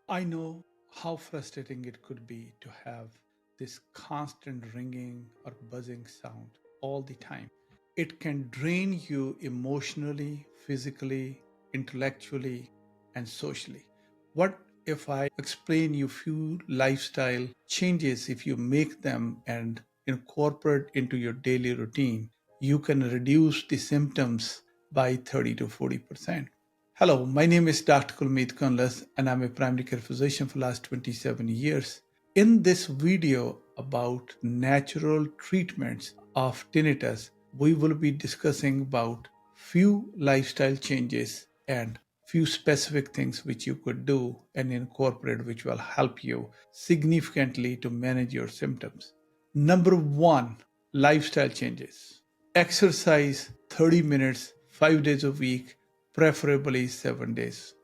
I know how frustrating it could be to have this constant ringing or buzzing sound all the time. It can drain you emotionally, physically, intellectually, and socially. What if I explain you few lifestyle changes? If you make them and incorporate into your daily routine, you can reduce the symptoms by 30 to 40%. Hello, my name is Dr. Kundlas and I'm a primary care physician for the last 27 years. In this video about natural treatments of tinnitus, we will be discussing about few lifestyle changes and few specific things which you could do and incorporate which will help you significantly to manage your symptoms. Number one, lifestyle changes. Exercise 30 minutes, 5 days a week, preferably 7 days.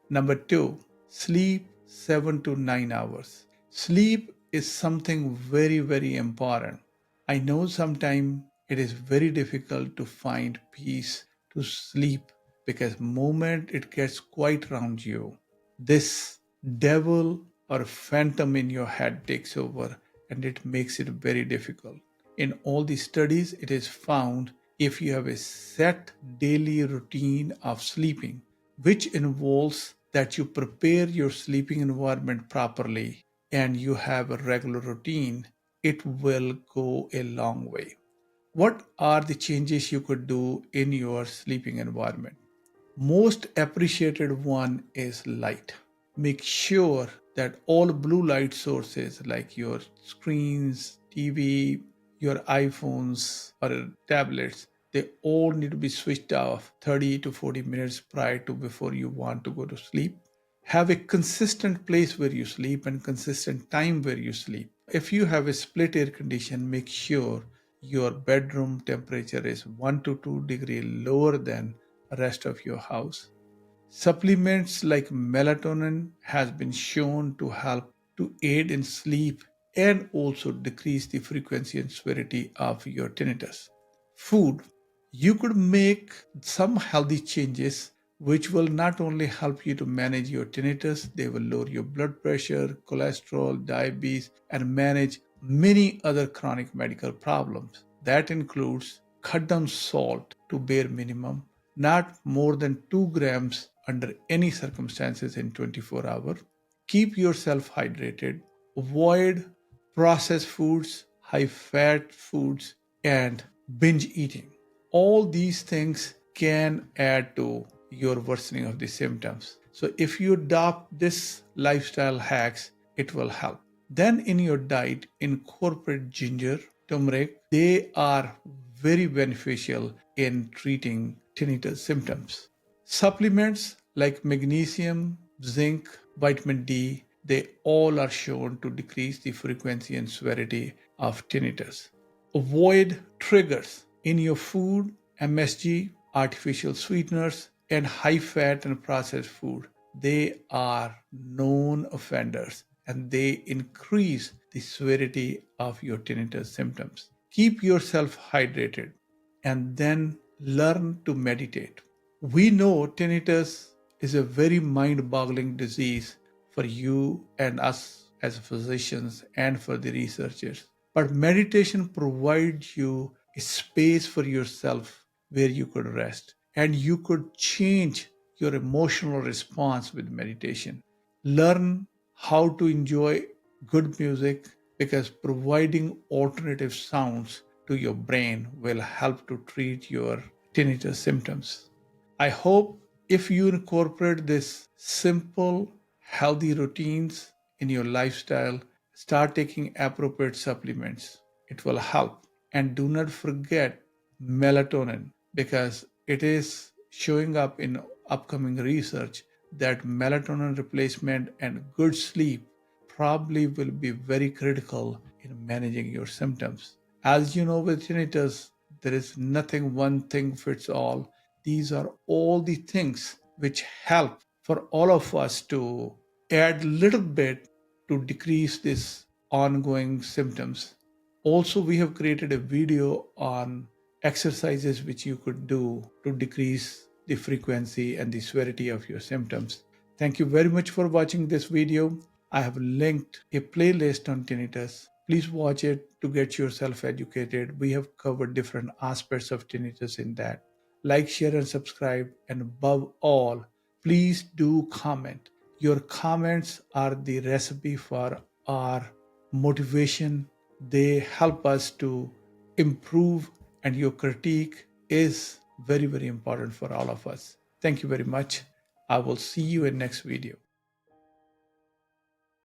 Number two, sleep 7 to 9 hours. Sleep is something very, very important. I know sometimes it is very difficult to find peace to sleep because moment it gets quiet around you, this devil or phantom in your head takes over and it makes it very difficult. In all the studies, it is found if you have a set daily routine of sleeping, which involves that you prepare your sleeping environment properly and you have a regular routine, it will go a long way. What are the changes you could do in your sleeping environment? Most appreciated one is light. Make sure that all blue light sources like your screens, TV, your iPhones or tablets, they all need to be switched off 30 to 40 minutes prior to before you want to go to sleep. Have a consistent place where you sleep and consistent time where you sleep. If you have a split air condition, make sure your bedroom temperature is 1 to 2 degree lower than the rest of your house. Supplements like melatonin has been shown to help to aid in sleep and also decrease the frequency and severity of your tinnitus. Food. You could make some healthy changes which will not only help you to manage your tinnitus, they will lower your blood pressure, cholesterol, diabetes, and manage many other chronic medical problems. That includes cut down salt to bare minimum, not more than 2 grams under any circumstances in 24 hours. Keep yourself hydrated. Avoid processed foods, high fat foods, and binge eating. All these things can add to your worsening of the symptoms. So if you adopt this lifestyle hacks, it will help. Then in your diet, incorporate ginger, turmeric. They are very beneficial in treating tinnitus symptoms. Supplements like magnesium, zinc, vitamin D, they all are shown to decrease the frequency and severity of tinnitus. Avoid triggers in your food, MSG, artificial sweeteners, and high fat and processed food. They are known offenders and they increase the severity of your tinnitus symptoms. Keep yourself hydrated and then learn to meditate. We know tinnitus is a very mind boggling disease for you and us as physicians and for the researchers. But meditation provides you a space for yourself where you could rest and you could change your emotional response with meditation. Learn how to enjoy good music because providing alternative sounds to your brain will help to treat your tinnitus symptoms. I hope if you incorporate this simple, healthy routines in your lifestyle, start taking appropriate supplements, it will help. And do not forget melatonin because it is showing up in upcoming research that melatonin replacement and good sleep probably will be very critical in managing your symptoms. As you know, with tinnitus, there is nothing one thing fits all. These are all the things which help for all of us to add little bit to decrease this ongoing symptoms. Also, we have created a video on exercises which you could do to decrease the frequency and the severity of your symptoms. Thank you very much for watching this video. I have linked a playlist on tinnitus. Please watch it to get yourself educated. We have covered different aspects of tinnitus in that. Like, share, and subscribe. And above all, please do comment. Your comments are the recipe for our motivation. They help us to improve, and your critique is very, very important for all of us. Thank you very much. I will see you in next video.